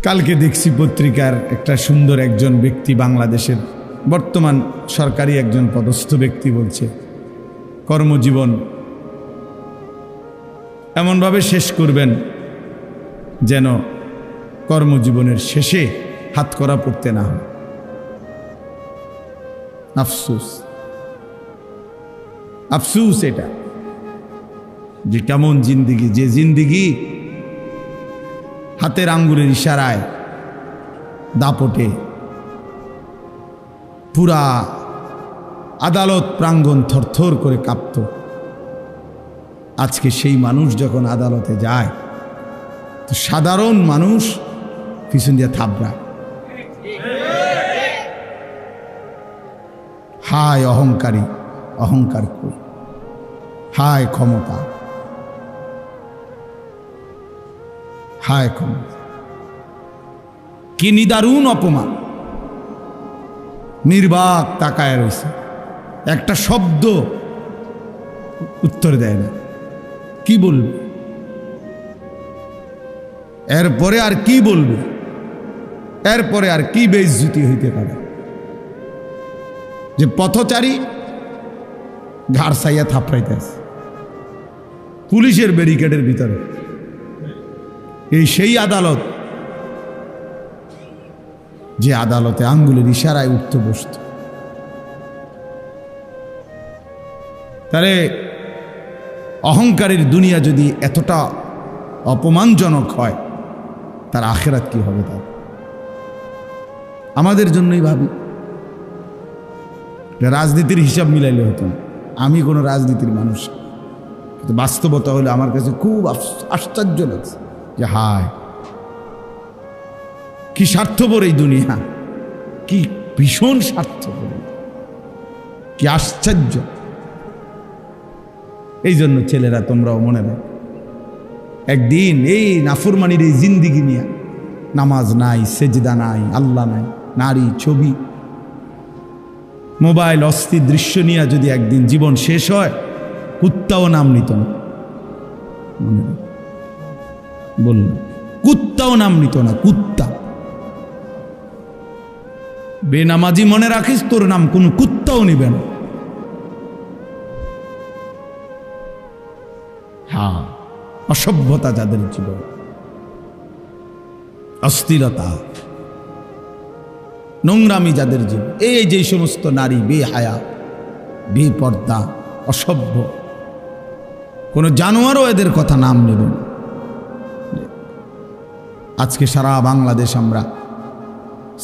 কালকে দেখছি পত্রিকার একটা সুন্দর একজন ব্যক্তি, বাংলাদেশের বর্তমান সরকারি একজন পদস্থ ব্যক্তি বলছে কর্মজীবন এমনভাবে শেষ করবেন যেন কর্মজীবনের শেষে হাতকড়া পড়তে না হয়। আফসোস, আফসোস এটা যে কেমন জিন্দিগি, যে জিন্দিগি হাতের আঙ্গুলের ইশারায় দাপটে পুরা আদালত প্রাঙ্গণ থরথর করে কাঁপত। আজকে সেই মানুষ যখন আদালতে যায় তো সাধারণ মানুষ পিছন দিয়ে থাবড়ায়। হায় অহংকারী, অহংকার কই, হায় ক্ষমতা, হায় ক্ষমতা, কি নিদারুণ অপমান। নির্বাক তাকায় রয়েছে, একটা শব্দ উত্তর দেয় না। কি বলবে এরপরে, আর কি বলবে এরপরে, আর কি বেইজ্জতি হইতে পারে যে পথচারী ঘাড় সাইয়া থাপড়াইতে আছে পুলিশের ব্যারিকেডের ভিতরে। এই সেই আদালত যে আদালতে আঙ্গুলের ইশারায় উঠত বসত। তাহলে অহংকারের দুনিয়া যদি এতটা অপমানজনক হয়, তার আখেরাত কি হবে? তার আমাদের জন্যই ভাবি, রাজনীতির হিসাব মিলাইলে হতো না। আমি কোনো রাজনীতির মানুষ, কিন্তু বাস্তবতা হলে আমার কাছে খুব আশ্চর্য লাগছে যে হায় কি স্বার্থপর এই দুনিয়া, কি ভীষণ স্বার্থপর, কি আশ্চর্য। এই জন্য ছেলেরা তোমরাও মনে রাখো, একদিন এই নাফরমানির এই জিন্দিগি নিয়ে, নামাজ নাই, সেজদা নাই, আল্লাহ নাই, নারী, ছবি, মোবাইল, অস্থির দৃশ্য নিয়ে যদি একদিন জীবন শেষ হয়, কুত্তাও নাম নিত না। মনে বলল, কুত্তাও নাম নিত না। কুত্তা বেনামাজি মনে রাখিস, তোর নাম কোনো কুত্তাও নিবে না। হ্যাঁ, অসভ্যতা যাদের জীবন, অস্থিরতা, নোংরামি যাদের জীবন, এই যে সমস্ত নারী বেহায়া, বেপর্দা, অসভ্য, কোনো জানোয়ারও এদের কথা নাম নেবেন। আজকে সারা বাংলাদেশ আমরা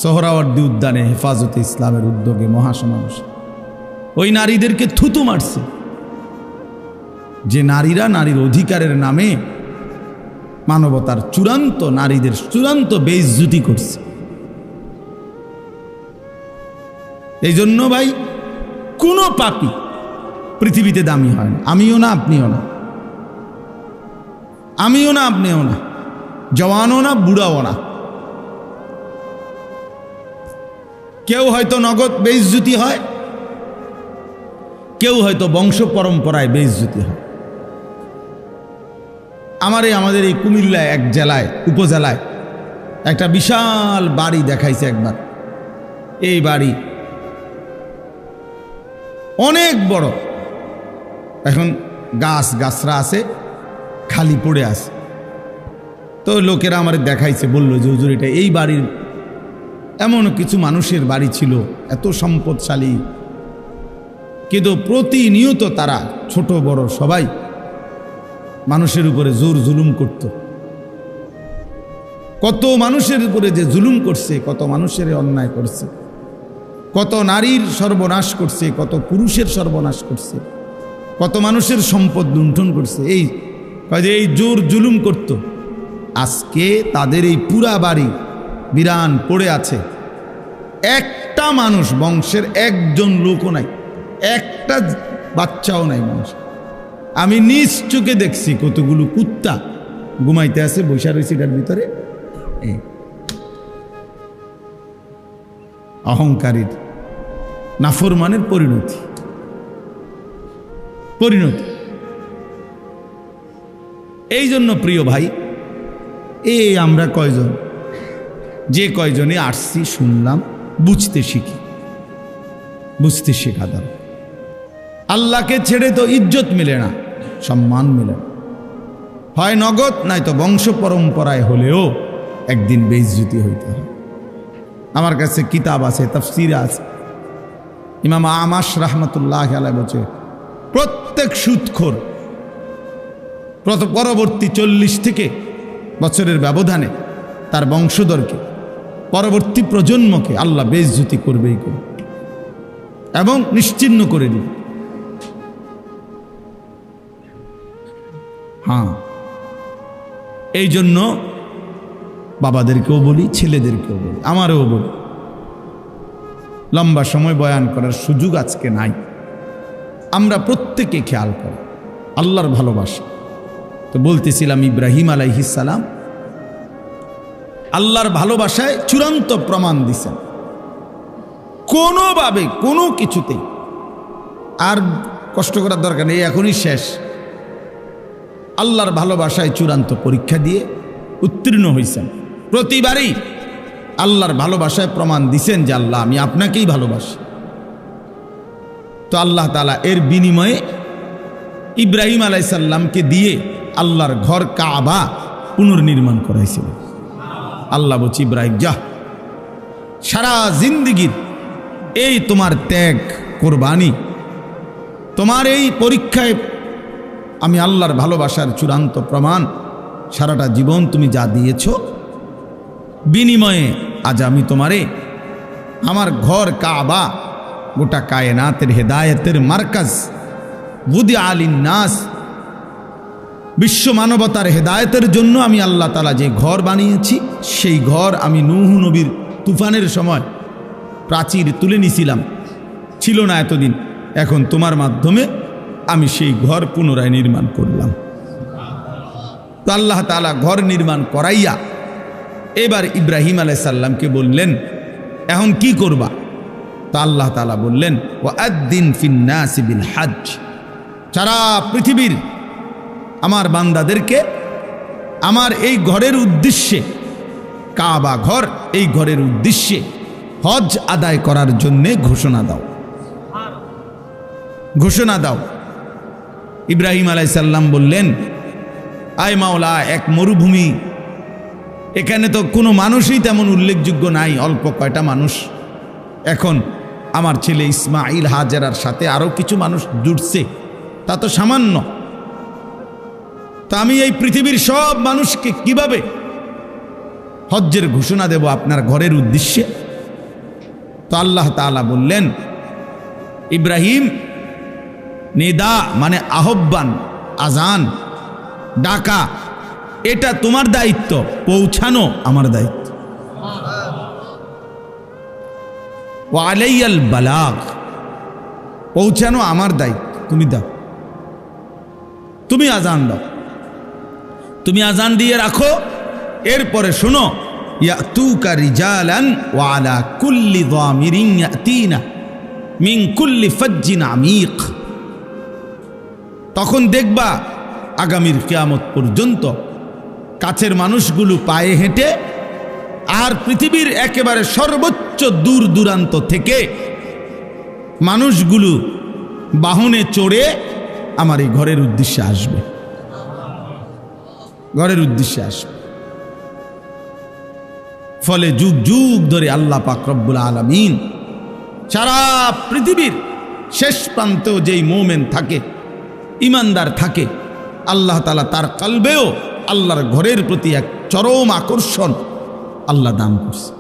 সোহরাওয়ার্দী উদ্যানে হেফাজতে ইসলামের উদ্যোগে মহাসমাবেশ, ওই নারীদেরকে থুতু মারছে যে নারীরা নারীর অধিকারের নামে মানবতার চূড়ান্ত, নারীদের চূড়ান্ত বেইজ্জতি করছে। এই জন্য ভাই, কোনো পাপী পৃথিবীতে দামি হয় না। আমিও না, আপনিও না, আমিও না, আপনিও না, জওয়ানও না, বুড়াও না। কেউ হয়তো নগদ বেইজ্জতি হয়, কেউ হয়তো বংশ পরম্পরায় বেইজ্জতি হয়। আমাদের এই কুমিল্লায় এক জেলায়, উপজেলায় একটা বিশাল বাড়ি দেখাইছে একবার। এই বাড়ি অনেক বড়, এখন গাছরা আছে, খালি পড়ে আছে। তো লোকেরা আমার দেখাইছে, বললো যে হুজুর, এটা এই বাড়ির এমন কিছু মানুষের বাড়ি ছিল, এত সম্পদশালী, কিন্তু প্রতিনিয়ত তারা ছোট বড় সবাই মানুষের উপরে জোর জুলুম করত। কত মানুষের উপরে যে জুলুম করছে, কত মানুষের অন্যায় করছে, কত নারীর সর্বনাশ করছে, কত পুরুষের সর্বনাশ করছে, কত মানুষের সম্পদ লুণ্ঠন করছে। এই জোর জুলুম করত। আজকে তাদের এই পুরা বাড়ি বিরান পড়ে আছে, একটা মানুষ, বংশের একজন লোকও নাই, একটা বাচ্চাও নাই মানুষ। আমি নিজ চোখে দেখছি কতগুলো কুত্তা ঘুমাইতে আছে, বৈশা রয়েছে এটার ভিতরে। অহংকারীর, নাফরমানের পরিণতি। এই জন্য প্রিয় ভাই, আমরা কয়জন যে কয়জনে আসছি শুনলাম, বুঝতে শিখি, বুঝতে শেখা দরকার। আল্লাহকে ছেড়ে তো ইজ্জত মেলে না, সম্মান মেলে না, হয় নগদ নয়তো বংশ পরম্পরায় হলেও একদিন বেইজ্জতি হইতে হয়। আমার কাছে কিতাব আছে, তাফসীর আছে, ইমাম আমাশ রাহমাতুল্লাহ আলাইহি বলছে প্রত্যেক সুদখোর পরবর্তী 40 থেকে বছরের ব্যবধানে তার বংশধরকে, পরবর্তী প্রজন্মকে আল্লাহ বেইজ্জতি করবেই করবে এবং নিশ্চিহ্ন করে দিবে। হ্যাঁ, এই জন্য বাবাদেরকেও বলি, ছেলেদেরকেও বলি, আমারও বলি, লম্বা সময় বয়ান করার সুযোগ আজকে নাই। আমরা প্রত্যেকে খেয়াল করি আল্লাহর ভালোবাসা। তো বলতেছিলাম ইব্রাহিম আলাইহিস সালাম আল্লাহর ভালোবাসায় চূড়ান্ত প্রমাণ দিছেন, কোনোভাবে কোনো কিছুতেই আর কষ্ট করার দরকার নেই, এখনই শেষ। আল্লাহর ভালোবাসায় চূড়ান্ত পরীক্ষা দিয়ে উত্তীর্ণ হয়েছেন। প্রতিবারই আল্লাহর ভালোবাসায় প্রমাণ দিছেন যে আল্লাহ আমি আপনাকেই ভালোবাসি। তো আল্লাহ তাআলা এর বিনিময়ে ইব্রাহিম আলাইহিস সালামকে দিয়ে আল্লাহর ঘর কাবা পুনর্নির্মাণ করাইছিল। আল্লাহ বলছি, ইব্রাহিম যা, সারা জিন্দেগির এই তোমার ত্যাগ, কোরবানি, তোমার এই পরীক্ষায় আমি আল্লাহর ভালোবাসার চূড়ান্ত প্রমাণ, সারাটা জীবন তুমি যা দিয়েছ, বিনিময়ে আজ আমি তোমারে আমার ঘর কাবা, গোটা কায়নাতের হেদায়েতের মার্কাজ, বুদি আলিন নাস, বিশ্ব মানবতার হেদায়েতের জন্য আমি আল্লাহ তাআলা যে ঘর বানিয়েছি, সেই ঘর আমি নূহ নবীর তুফানের সময় প্রাচীর তুলে নিছিলাম, ছিল না এতদিন, এখন তোমার মাধ্যমে আমি সেই ঘর পুনরায় নির্মাণ করলাম। তো আল্লাহ তাআলা ঘর নির্মাণ করাইয়া এবার ইব্রাহিম আলাইহিস সালামকে বললেন, এখন কি করবা? তো আল্লাহ তাআলা বললেন, ওয়াআদ্দিন ফিন্নাসি বিল হজ, সারা পৃথিবীর আমার বান্দাদেরকে আমার এই ঘরের উদ্দেশ্যে, কাবা ঘর, এই ঘরের উদ্দেশ্যে হজ আদায় করার জন্যে ঘোষণা দাও, ঘোষণা দাও। ইব্রাহিম আলাইহিস সালাম বললেন, আয় মাওলা, এক মরুভূমি, এখানে তো কোনো মানুষই তেমন উল্লেখযোগ্য নাই, অল্প কয়টা মানুষ। এখন আমার ছেলে ইসমাইল, হাজেরার সাথে আরও কিছু মানুষ জুটছে, তা তো সামান্য। তা আমি এই পৃথিবীর সব মানুষকে কিভাবে হজ্জের ঘোষণা দেব আপনার ঘরের উদ্দেশ্যে? তো আল্লাহ তাআলা বললেন, ইব্রাহিম, নিদা মানে আহ্বান, আজান, ডাকা, এটা তোমার দায়িত্ব, পৌঁছানো আমার দায়িত্ব। ওয়া আলাইয়াল বালাগ, পৌঁছানো আমার দায়িত্ব, তুমি দাও, তুমি আজান দাও, তুমি আজান দিয়ে রাখো। এরপরে শোনো, ইয়াতুকা রিজালান ওয়া আলা কুল্লি যামিরিন ইয়াতিনা মিন কুল্লি ফাজ্জিন আমিক, তখন দেখবা আগামীর কিয়ামত পর্যন্ত কাছের মানুষগুলো পায়ে হেঁটে আর পৃথিবীর একেবারে সর্বোচ্চ দূর দূরান্ত থেকে মানুষগুলো বাহনে চড়ে আমার এই ঘরের উদ্দেশ্যে আসবে, ঘরের উদ্দেশ্যে আসবে। ফলে যুগ যুগ ধরে আল্লাহ পাক রব্বুল আলামিন সারা পৃথিবীর শেষ প্রান্তেও যেই মুমিন থাকে, ইমানদার থাকে, আল্লাহ তাআলা তার কলবেও আল্লাহর ঘরের প্রতি এক চরম আকর্ষণ আল্লাহ দান করছে।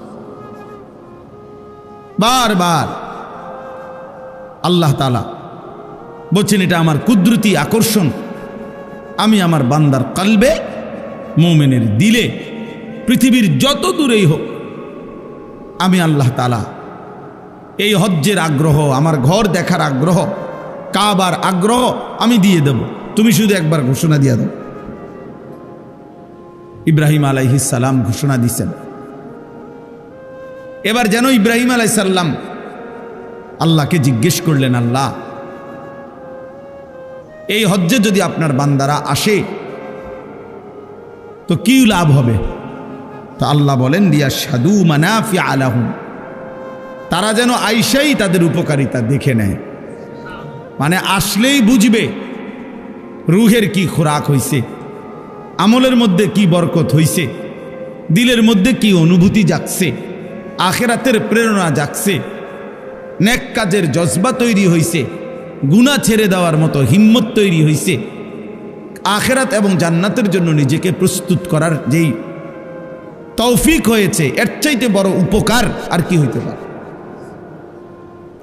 বারবার আল্লাহ তাআলা বলছেন, এটা আমার কুদরতি আকর্ষণ, আমি আমার বান্দার কলবে, মুমিনের দিলে, পৃথিবীর যত দূরেই হোক, আমি আল্লাহ তাআলা এই হজ্জের আগ্রহ, আমার ঘর দেখার আগ্রহ, কাবার আগ্রহ আমি দিয়ে দেব, তুমি শুধু একবার ঘোষণা দিয়ে দাও। ইব্রাহিম আলাইহিস সালাম ঘোষণা দিয়েছেন। এবার যেন ইব্রাহিম আলাইহিস সালাম আল্লাহকে জিজ্ঞেস করলেন, আল্লাহ, এই হজ্জে যদি আপনার বান্দারা আসে তো কি লাভ হবে? তো আল্লাহ বলেন লিয়াশহাদু মানাফিআ লাহুম, তারা যেন আইসাই তাদের উপকারিতা দেখে নেয়। মানে আসলেই বুঝবে রুহের কি খোরাক হইছে, আমলের মধ্যে কি বরকত হইছে, দিলের মধ্যে কি অনুভূতি জাগছে, আখিরাতের প্রেরণা জাগছে, নেক কাজের জজবা তৈরি হইছে, গুনাহ ছেড়ে দেওয়ার মতো হিম্মত তৈরি হইছে, আখিরাত এবং জান্নাতের জন্য নিজেকে প্রস্তুত করার যেই তৌফিক হয়েছে, এর চাইতে বড় উপকার আর কি হইতে পারে?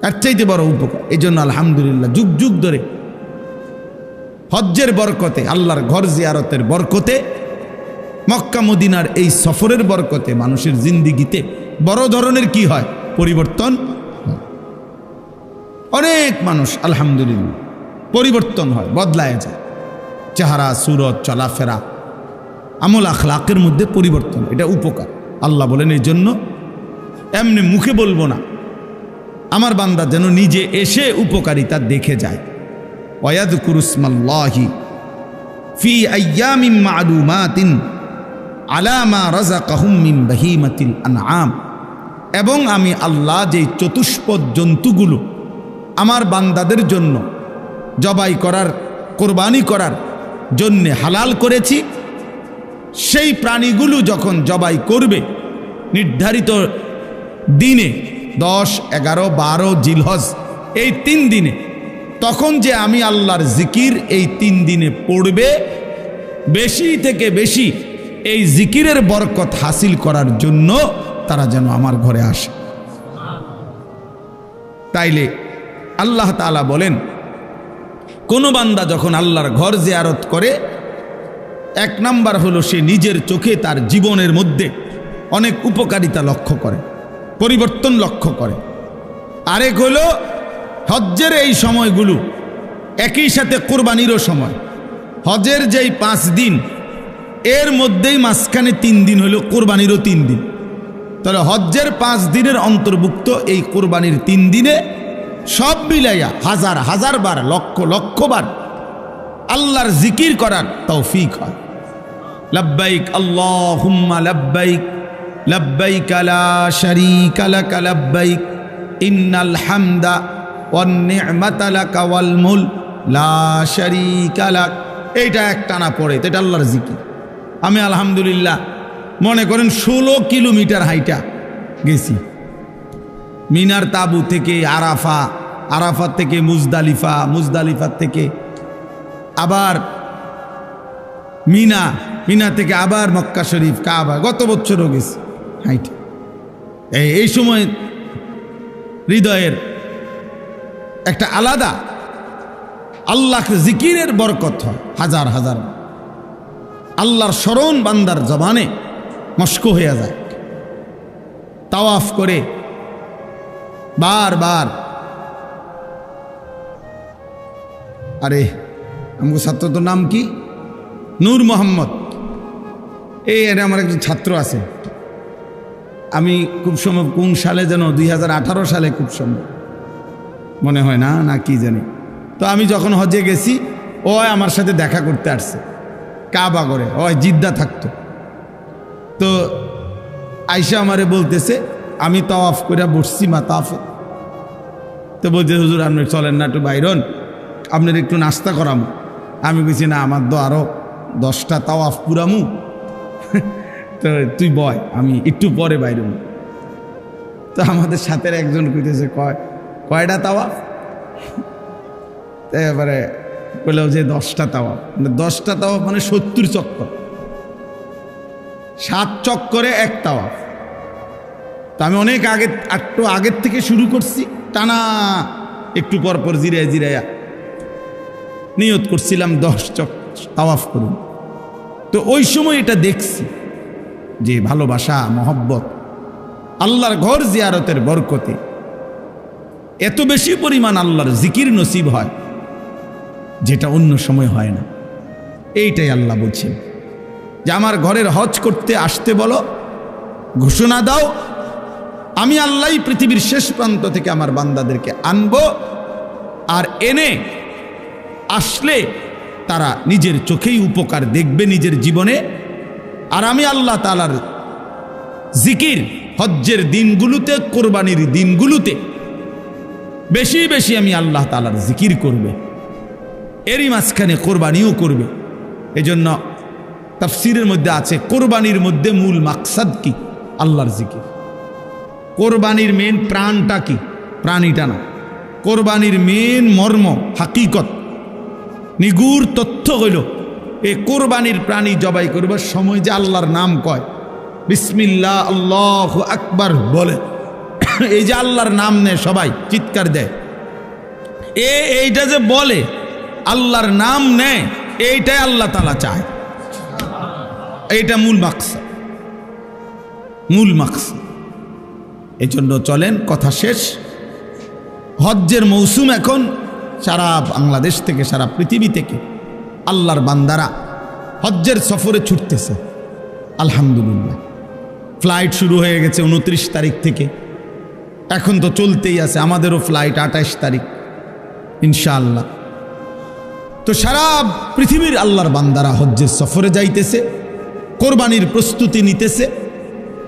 এর চাইতে বড় উপকার। এই জন্য আলহামদুলিল্লাহ যুগ যুগ ধরে হজ্জের বরকতে, আল্লাহর ঘর জিয়ারতের বরকতে, মক্কা মদিনার এই সফরের বরকতে মানুষের জিন্দিগিতে বড় ধরনের কি হয়? পরিবর্তন। অনেক মানুষ আলহামদুলিল্লাহ পরিবর্তন হয়, বদলায় যায়, চেহারা সুরত চলাফেরা আমল আখলাকের মধ্যে পরিবর্তন। এটা উপকার। আল্লাহ বলেন এই জন্য এমনি মুখে বলবো না, আমার বান্দা যেন নিজে এসে উপকারিতা দেখে যায়। ওয়ায়াযকুরু ইসমাল্লাহি ফি আইয়ামিন মা'লুমাতিন আলা মা রাযাকাহুম মিন বাহিমাতিল আনআম, এবং আমি আল্লাহ যেই চতুষ্পদ জন্তুগুলো আমার বান্দাদের জন্য জবাই করার, কোরবানি করার জন্যে হালাল করেছি, সেই প্রাণীগুলো যখন জবাই করবে নির্ধারিত দিনে 10, 11, 12 জিলহজ এই 3 দিনে, তখন যে আমি আল্লাহর জিকির এই 3 দিনে পড়বে, বেশি থেকে বেশি এই জিকিরের বরকত হাসিল করার জন্য তারা যেন আমার ঘরে আসে। তাইলে আল্লাহ তাআলা বলেন কোন বান্দা যখন আল্লাহর ঘর জিয়ারত করে, 1 নাম্বার হলো সে নিজের চোখে তার জীবনের মধ্যে অনেক উপকারিতা লক্ষ্য করে, পরিবর্তন লক্ষ্য করে। আরেক হলো হজ্জের এই সময়গুলো একই সাথে কোরবানিরও সময়। হজের যেই 5 দিন এর মধ্যেই মাঝখানে 3 দিন হলো কোরবানিরও 3 দিন। তাহলে হজ্জের 5 দিনের অন্তর্ভুক্ত এই কোরবানির 3 দিনে সব মিলাইয়া হাজার হাজার বার, লক্ষ লক্ষ বার আল্লাহর জিকির করার তৌফিক হয়। লব্বাইক আল্লাহুম্মা লব্বাইক, লব্বাইক লা শারীকা লাক লব্বাইক, ইন্নাল হামদা ওয়ান নি'মাতা লাকা ওয়াল মুলক লা শারীকা লাক। এইটা একটানা পড়ে, এটা আল্লাহর জিকির। আমি আলহামদুলিল্লাহ মনে করেন 16 কিলোমিটার হাইটা গেছি, মিনার তাবু থেকে আরাফা, আরাফাত থেকে মুজদালিফা, মুজদালিফার থেকে আবার মিনা, মিনা থেকে আবার মক্কা শরীফ, কাবা। গত বছরও গেছি হাইটা। এই সময় হৃদয়ের একটা আলাদা আল্লাহ জিকিরের বরকত হয় হাজার হাজার। আল্লাহর স্মরণ বান্দার জবানে মস্ক হয়ে যায়। তাওয়াফ করে বারবার, আরে আমার ছাত্র তো নাম কি? নূর মোহাম্মদ। এই আমার একজন ছাত্র আছে, আমি খুব সম্ভব কোন সালে যেন 2018 সালে খুব সম্ভব মনে হয় না, না কি জানি। তো আমি যখন হজে গেছি ও আমার সাথে দেখা করতে আসছে কাবা করে, ও জিদ্দা থাকতো। তো আইসা আমারে বলতেছে, আমি তাওয়াফ করে বসছি মাতাফে, তো বলতে হুজুর আপনি চলেন না একটু বাইরন, আপনার একটু নাস্তা করামু। আমি বলছি না, আমার তো আরো 10টা তাওয়াফ পুরামু, তো তুই বয়, আমি একটু পরে বাইরে। তো আমাদের সাথে একজন কইতেছে, কয়টা তাওয়াফ? এবারে বললেও যে 10টা তাওয়াফ। 10টা তাওয়াফ মানে 70 চক্কর, 7 চক্করে 1 তাওয়াফ। তো আমি অনেক আগে, একটু আগের থেকে শুরু করছি, টানা একটু পর পর জিরায় জিরাইয়া নিয়ত করছিলাম 10 তাওয়াফ করুন। তো ওই সময় এটা দেখছি যে ভালোবাসা, মহব্বত, আল্লাহর ঘর জিয়ারতের বরকতে এত বেশি পরিমাণ আল্লাহর জিকির নসিব হয় যেটা অন্য সময় হয় না। এইটাই আল্লাহ বলছেন যে আমার ঘরের হজ করতে আসতে বলো, ঘোষণা দাও, আমি আল্লাহ পৃথিবীর শেষ প্রান্ত থেকে আমার বান্দাদেরকে আনবো, আর এনে আসলে তারা নিজের চোখেই উপকার দেখবে নিজের জীবনে। আর আমি আল্লাহ তাআলার জিকির হজ্জের দিনগুলোতে, কোরবানির দিনগুলোতে বেশি বেশি আমি আল্লাহ তাআলার জিকির করবে, এরই মাঝখানে কোরবানিও করবে। এজন্য তাফসীরের মধ্যে আছে কোরবানির মধ্যে মূল মাকসাদ কি? আল্লাহর জিকির। কোরবানির মেন প্রাণটা কি? প্রাণীটা না, কোরবানির মেন মর্ম, হাকিকত, নিগুড় তথ্য হইল এই কোরবানির প্রাণী জবাই করবার সময় যে আল্লাহর নাম কয়, বিসমিল্লাহ আল্লাহু আকবার বলে, এই যে আল্লাহর নাম নেয়, সবাই চিৎকার দেয়, এইটা যে বলে আল্লাহর নাম নেয়, এইটাই আল্লাহ তাআলা চায়। এইটা মূল মাকসাদ, মূল মাকসাদ। এই জন্য চলেন, কথা শেষ। হজ্জের মৌসুম এখন, সারা বাংলাদেশ থেকে, সারা পৃথিবী থেকে আল্লাহর বান্দারা হজ্জের সফরে ছুটতেছে। আলহামদুলিল্লাহ, ফ্লাইট শুরু হয়ে গেছে 29 তারিখ থেকে, এখন তো চলতেই আছে। আমাদেরও ফ্লাইট 28 তারিখ ইনশাআল্লাহ। তো সারা পৃথিবীর আল্লাহর বান্দারা হজ্জের সফরে যাইতেছে, কোরবানির প্রস্তুতি নিতেছে।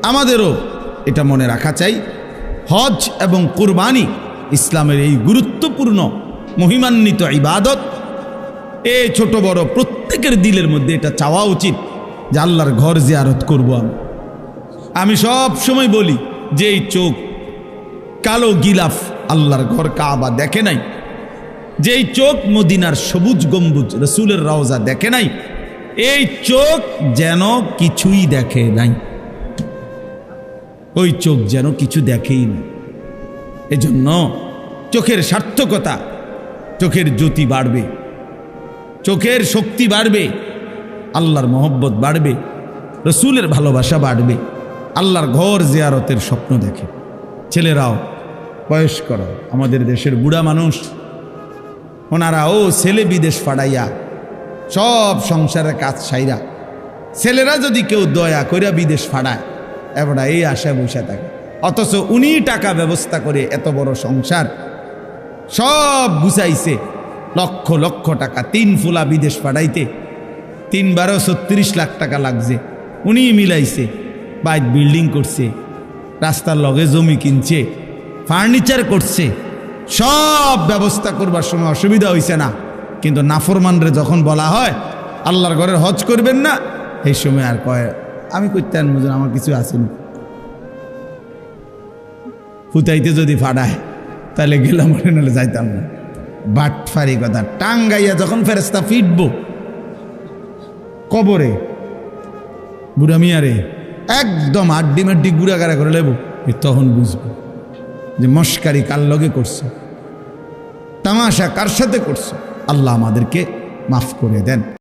আমাদেরও এটা মনে রাখা চাই, হজ এবং কোরবানি ইসলামের এই গুরুত্বপূর্ণ মহিমান্বিত ইবাদত। এই ছোট বড় প্রত্যেকের দিলের মধ্যে এটা চাওয়া উচিত যে আল্লাহর ঘর জিয়ারত করব। আমি সব সময় বলি যে এই চোখ কালো গিলাফ আল্লাহর ঘর কাবা দেখে নাই, যেই চোখ মদিনার সবুজ গম্বুজ রসুলের রওজা দেখে নাই, এই চোখ যেন কিছুই দেখে নাই, ওই চোখ যেন কিছু দেখেই না। এজন্য চোখের সার্থকতা, চোখের জ্যোতি বাড়বে, চোখের শক্তি বাড়বে, আল্লাহর মহব্বত বাড়বে, রসুলের ভালোবাসা বাড়বে, আল্লাহর ঘর জিয়ারতের স্বপ্ন দেখে। ছেলেরাও, বয়স্করাও, আমাদের দেশের বুড়া মানুষ, ওনারাও ছেলে বিদেশ পাঠাইয়া সব সংসারের কাজ সাইরা, ছেলেরা যদি কেউ দয়া কইরা বিদেশ পাঠায়, এবার এই আশায় বসে থাকে, অথচ উনি টাকা ব্যবস্থা করে এত বড় সংসার সব গুছাইছে, লক্ষ লক্ষ টাকা, 3 ফুলা বিদেশ পাঠাইতে 3-12 36 লাখ টাকা লাগছে, উনি মিলাইছে, বাইক বিল্ডিং করছে, রাস্তার লগে জমি কিনছে, ফার্নিচার করছে, সব ব্যবস্থা করবার সময় অসুবিধা হয়েছে না। কিন্তু নাফরমানরে যখন বলা হয় আল্লাহর ঘরের হজ করবেন না, এই সময় আর কয় আমি করতে আনবুঝুন, আমার কিছু আসেনি, ফুটাইতে যদি ফাড়ায় তাহলে গেলাম, নাহলে যাইতাম না। বাটফারি কথা। টাঙ্গাইয়া যখন ফেরেস্তা ফিটব কবরে, বুড়া মিয়ারে একদম আড্ডি মাড্ডি গুড়াগাড়া করে লেব, তখন বুঝবো যে মস্কারি কার লগে করছে, তামাশা কার সাথে করছে। আল্লাহ আমাদেরকে মাফ করে দেন।